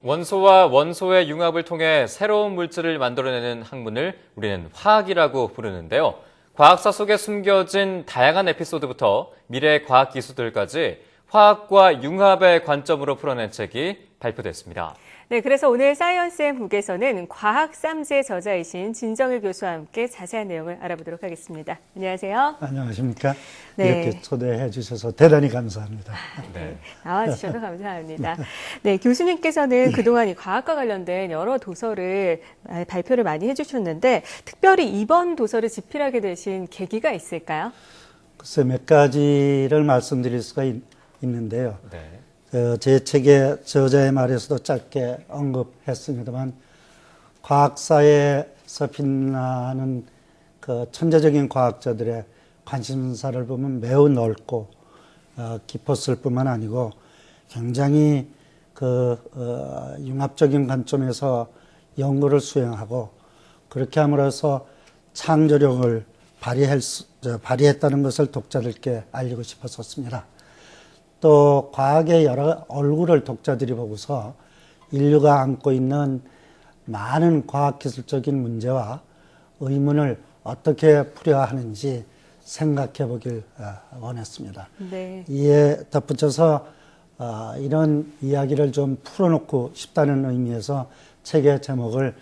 원소와 원소의 융합을 통해 새로운 물질을 만들어내는 학문을 우리는 화학이라고 부르는데요. 과학사 속에 숨겨진 다양한 에피소드부터 미래 과학 기술들까지 화학과 융합의 관점으로 풀어낸 책이 발표됐습니다. 네, 그래서 오늘 사이언스앤 북에서는 과학 쌈지의 저자이신 진정일 교수와 함께 자세한 내용을 알아보도록 하겠습니다. 안녕하세요. 안녕하십니까. 네. 이렇게 초대해 주셔서 대단히 감사합니다. 네, 나와주셔서 감사합니다. 네, 교수님께서는 그동안 이 과학과 관련된 여러 도서를 발표를 많이 해주셨는데 특별히 이번 도서를 집필하게 되신 계기가 있을까요? 글쎄 몇 가지를 말씀드릴 수가 있는데요. 네. 제 책의 저자의 말에서도 짧게 언급했습니다만 과학사에서 빛나는 그 천재적인 과학자들의 관심사를 보면 매우 넓고 깊었을 뿐만 아니고 굉장히 융합적인 관점에서 연구를 수행하고 그렇게 함으로써 창조력을 발휘했다는 것을 독자들께 알리고 싶었었습니다. 또 과학의 여러 얼굴을 독자들이 보고서 인류가 안고 있는 많은 과학기술적인 문제와 의문을 어떻게 풀어야 하는지 생각해 보길 원했습니다. 네. 이에 덧붙여서 이런 이야기를 좀 풀어놓고 싶다는 의미에서 책의 제목을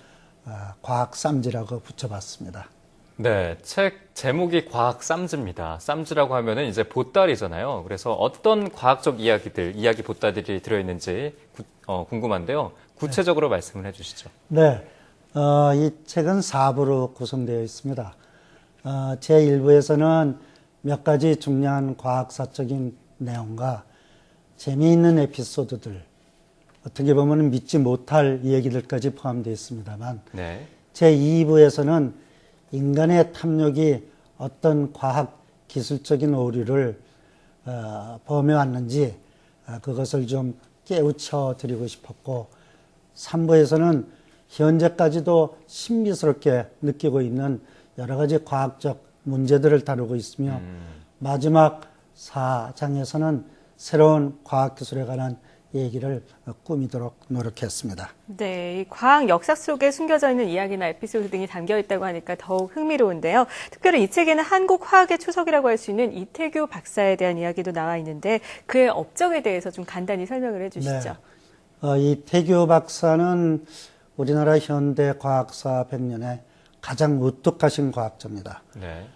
과학쌈지라고 붙여봤습니다. 네, 책 제목이 과학 쌈지입니다. 쌈지라고 하면은 이제 보따리잖아요. 그래서 어떤 과학적 이야기 보따리들이 들어있는지 궁금한데요. 구체적으로 말씀을 해주시죠. 네, 이 책은 4부로 구성되어 있습니다. 제1부에서는 몇 가지 중요한 과학사적인 내용과 재미있는 에피소드들, 어떻게 보면 믿지 못할 얘기들까지 포함되어 있습니다만, 네. 제2부에서는 인간의 탐욕이 어떤 과학 기술적인 오류를 범해왔는지 그것을 좀 깨우쳐 드리고 싶었고 3부에서는 현재까지도 신비스럽게 느끼고 있는 여러 가지 과학적 문제들을 다루고 있으며 마지막 4장에서는 새로운 과학기술에 관한 얘기를 꾸미도록 노력했습니다. 네, 이 과학 역사 속에 숨겨져 있는 이야기나 에피소드 등이 담겨 있다고 하니까 더욱 흥미로운데요. 특별히 이 책에는 한국 과학의 초석이라고 할 수 있는 이태규 박사에 대한 이야기도 나와 있는데 그의 업적에 대해서 좀 간단히 설명을 해주시죠. 네. 이태규 박사는 우리나라 현대 과학사 100년에 가장 우뚝하신 과학자입니다. 네.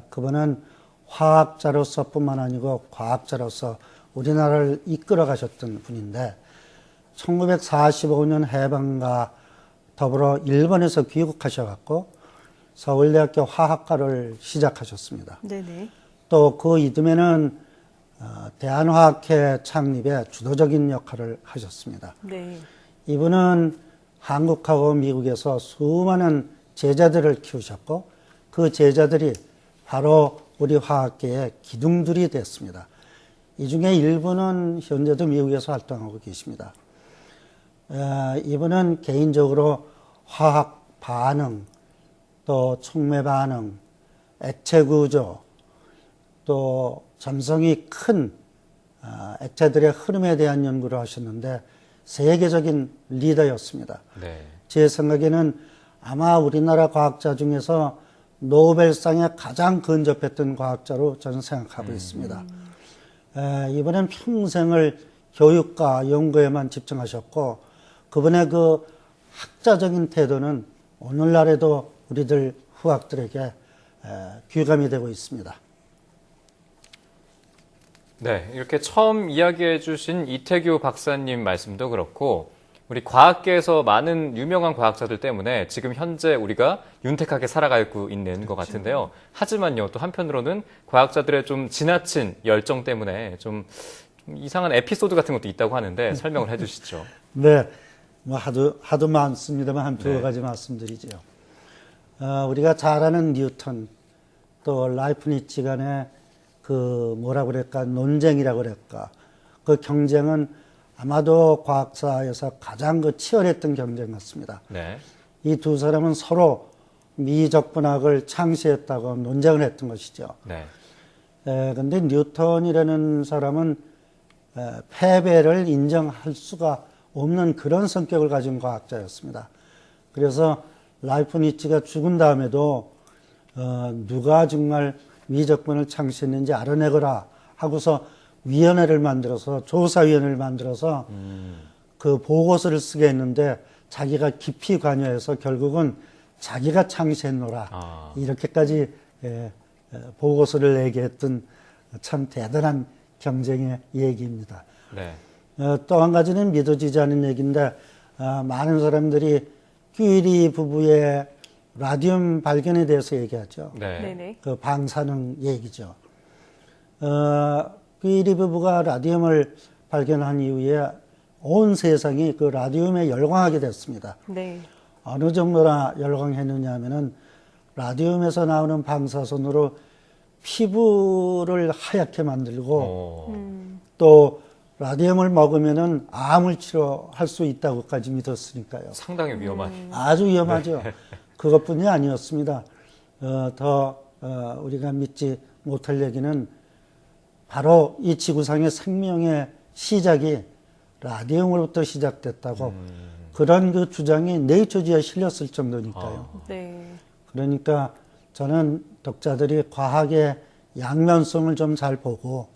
그분은 화학자로서뿐만 아니고 과학자로서 우리나라를 이끌어 가셨던 분인데 1945년 해방과 더불어 일본에서 귀국하셔갖고 서울대학교 화학과를 시작하셨습니다. 네네. 또 그 이듬해는 대한화학회 창립에 주도적인 역할을 하셨습니다. 네. 이분은 한국하고 미국에서 수많은 제자들을 키우셨고 그 제자들이 바로 우리 화학계의 기둥들이 됐습니다. 이 중에 일부는 현재도 미국에서 활동하고 계십니다. 이분은 개인적으로 화학 반응, 또 촉매 반응, 액체 구조, 또 점성이 큰 액체들의 흐름에 대한 연구를 하셨는데 세계적인 리더였습니다. 네. 제 생각에는 아마 우리나라 과학자 중에서 노벨상에 가장 근접했던 과학자로 저는 생각하고 있습니다. 이번엔 평생을 교육과 연구에만 집중하셨고 그분의 그 학자적인 태도는 오늘날에도 우리들 후학들에게 귀감이 되고 있습니다. 네, 이렇게 처음 이야기해 주신 이태규 박사님 말씀도 그렇고 우리 과학계에서 많은 유명한 과학자들 때문에 지금 현재 우리가 윤택하게 살아가고 있는 것 같은데요. 하지만요, 또 한편으로는 과학자들의 좀 지나친 열정 때문에 좀 이상한 에피소드 같은 것도 있다고 하는데 설명을 해주시죠. 네, 뭐 하도 많습니다만 한 두 가지 말씀드리죠. 우리가 잘 아는 뉴턴, 또 라이프니츠 간의 그 뭐라고 그럴까 논쟁이라고 그럴까 그 경쟁은 아마도 과학사에서 가장 치열했던 경쟁 같습니다. 네. 이 두 사람은 서로 미적분학을 창시했다고 논쟁을 했던 것이죠. 네. 근데 뉴턴이라는 사람은 패배를 인정할 수가 없는 그런 성격을 가진 과학자였습니다. 그래서 라이프니츠가 죽은 다음에도 누가 정말 미적분을 창시했는지 알아내거라 하고서 위원회를 만들어서 조사위원회를 만들어서 그 보고서를 쓰게 했는데 자기가 깊이 관여해서 결국은 자기가 창시했노라 이렇게까지 보고서를 내게 했던 참 대단한 경쟁의 얘기입니다. 네. 또 한 가지는 믿어지지 않은 얘기인데 많은 사람들이 큐리 부부의 라디움 발견에 대해서 얘기하죠. 네. 네네. 그 방사능 얘기죠. 큐리 부부가 라디움을 발견한 이후에 온 세상이 그 라디움에 열광하게 됐습니다. 네. 어느 정도나 열광했느냐 하면은 라디움에서 나오는 방사선으로 피부를 하얗게 만들고 또 라디움을 먹으면은 암을 치료할 수 있다고까지 믿었으니까요. 상당히 위험한. 아주 위험하죠. 그것뿐이 아니었습니다. 우리가 믿지 못할 얘기는 바로 이 지구상의 생명의 시작이 라디움으로부터 시작됐다고 그런 그 주장이 네이처지에 실렸을 정도니까요. 네. 그러니까 저는 독자들이 과학의 양면성을 좀 잘 보고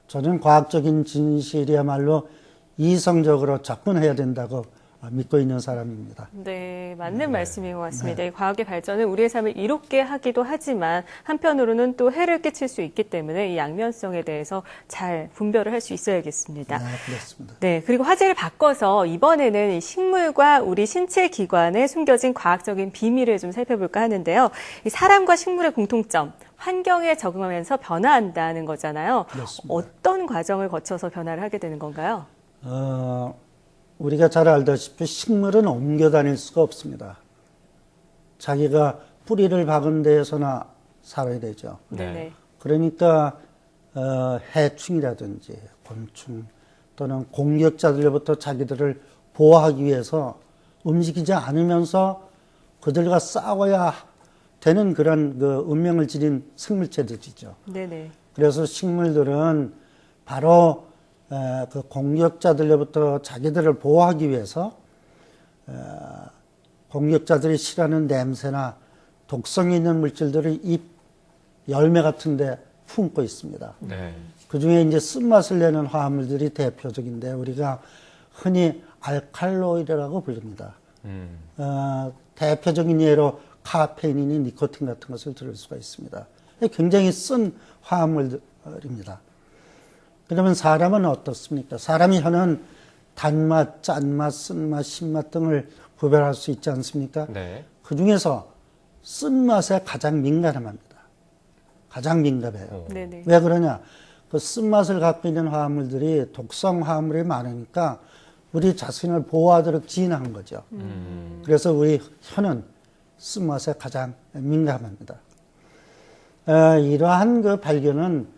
저는 과학적인 진실이야말로 이성적으로 접근해야 된다고 믿고 있는 사람입니다. 네, 맞는 말씀인 것 같습니다. 이 과학의 발전은 우리의 삶을 이롭게 하기도 하지만 한편으로는 또 해를 끼칠 수 있기 때문에 이 양면성에 대해서 잘 분별을 할 수 있어야겠습니다. 네, 그렇습니다. 네, 그리고 화제를 바꿔서 이번에는 이 식물과 우리 신체 기관에 숨겨진 과학적인 비밀을 좀 살펴볼까 하는데요. 이 사람과 식물의 공통점, 환경에 적응하면서 변화한다는 거잖아요. 그렇습니다. 어떤 과정을 거쳐서 변화를 하게 되는 건가요? 우리가 잘 알다시피 식물은 옮겨 다닐 수가 없습니다. 자기가 뿌리를 박은 데에서나 살아야 되죠. 네. 네네. 그러니까 해충이라든지 곤충 또는 공격자들로부터 자기들을 보호하기 위해서 움직이지 않으면서 그들과 싸워야 되는 그런 그 운명을 지닌 생물체들이죠. 네네. 그래서 식물들은 바로 그 공격자들로부터 자기들을 보호하기 위해서 공격자들이 싫어하는 냄새나 독성이 있는 물질들을 잎, 열매 같은 데 품고 있습니다. 네. 그 중에 이제 쓴맛을 내는 화합물들이 대표적인데 우리가 흔히 알칼로이드라고 부릅니다. 대표적인 예로 카페인이니 니코틴 같은 것을 들을 수가 있습니다. 굉장히 쓴 화합물입니다. 그러면 사람은 어떻습니까? 사람이 혀는 단맛, 짠맛, 쓴맛, 신맛 등을 구별할 수 있지 않습니까? 네. 그 중에서 쓴맛에 가장 민감합니다. 가장 민감해요. 네네. 왜 그러냐? 그 쓴맛을 갖고 있는 화합물들이 독성 화합물이 많으니까 우리 자신을 보호하도록 지인한 거죠. 그래서 우리 혀는 쓴맛에 가장 민감합니다. 이러한 그 발견은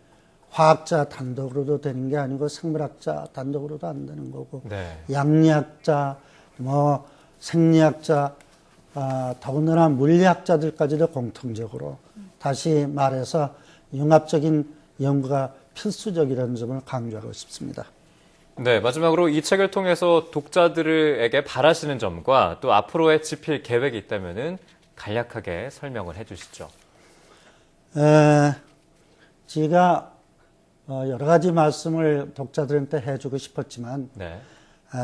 화학자 단독으로도 되는 게 아니고 생물학자 단독으로도 안 되는 거고 네. 양리학자, 생리학자, 더군다나 물리학자들까지도 공통적으로 다시 말해서 융합적인 연구가 필수적이라는 점을 강조하고 싶습니다. 네, 마지막으로 이 책을 통해서 독자들에게 바라시는 점과 또 앞으로의 집필 계획이 있다면은 간략하게 설명을 해주시죠. 제가 여러 가지 말씀을 독자들한테 해주고 싶었지만 네.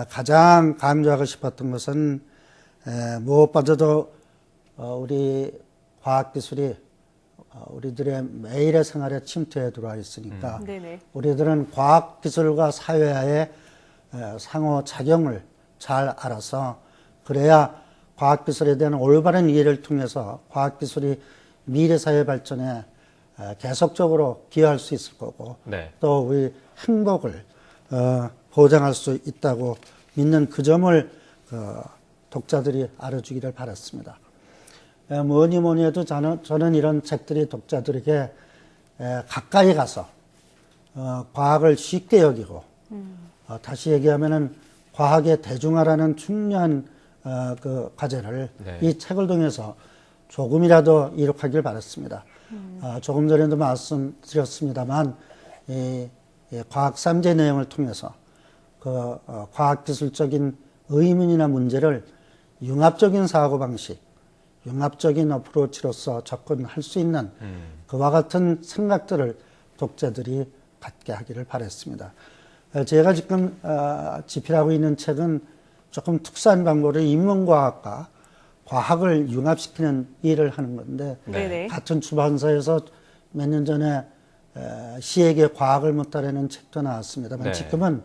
가장 강조하고 싶었던 것은 무엇보다도 우리 과학기술이 우리들의 매일의 생활에 침투해 들어와 있으니까 네네. 우리들은 과학기술과 사회와의 상호작용을 잘 알아서 그래야 과학기술에 대한 올바른 이해를 통해서 과학기술이 미래사회 발전에 계속적으로 기여할 수 있을 거고 네. 또 우리 행복을 보장할 수 있다고 믿는 그 점을 독자들이 알아주기를 바랐습니다. 뭐니 해도 저는 이런 책들이 독자들에게 가까이 가서 과학을 쉽게 여기고 다시 얘기하면은 과학의 대중화라는 중요한 그 과제를 네. 이 책을 통해서 조금이라도 이룩하길 바랐습니다. 조금 전에도 말씀드렸습니다.만 이 과학 3제 내용을 통해서 과학기술적인 의문이나 문제를 융합적인 사고방식, 융합적인 어프로치로서 접근할 수 있는 그와 같은 생각들을 독자들이 갖게 하기를 바랬습니다. 제가 지금 집필하고 있는 책은 조금 특수한 방법으로 인문과학과 과학을 융합시키는 일을 하는 건데 네네. 같은出版사에서 몇 년 전에 시에게 과학을 묻다라는 책도 나왔습니다만 네. 지금은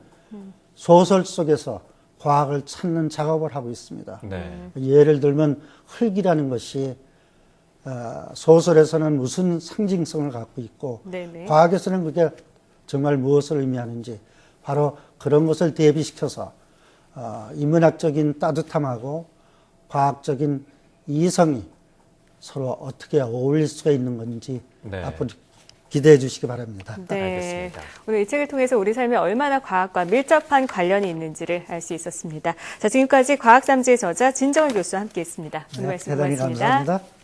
소설 속에서 과학을 찾는 작업을 하고 있습니다. 네. 예를 들면 흙이라는 것이 소설에서는 무슨 상징성을 갖고 있고 네네. 과학에서는 그게 정말 무엇을 의미하는지 바로 그런 것을 대비시켜서 인문학적인 따뜻함하고 과학적인 이성이 서로 어떻게 어울릴 수가 있는 건지 네. 앞으로 기대해 주시기 바랍니다. 네. 알겠습니다. 오늘 이 책을 통해서 우리 삶에 얼마나 과학과 밀접한 관련이 있는지를 알 수 있었습니다. 자, 지금까지 과학삼지의 저자 진정을 교수와 함께했습니다. 오늘 말씀 대단히 고맙습니다. 감사합니다.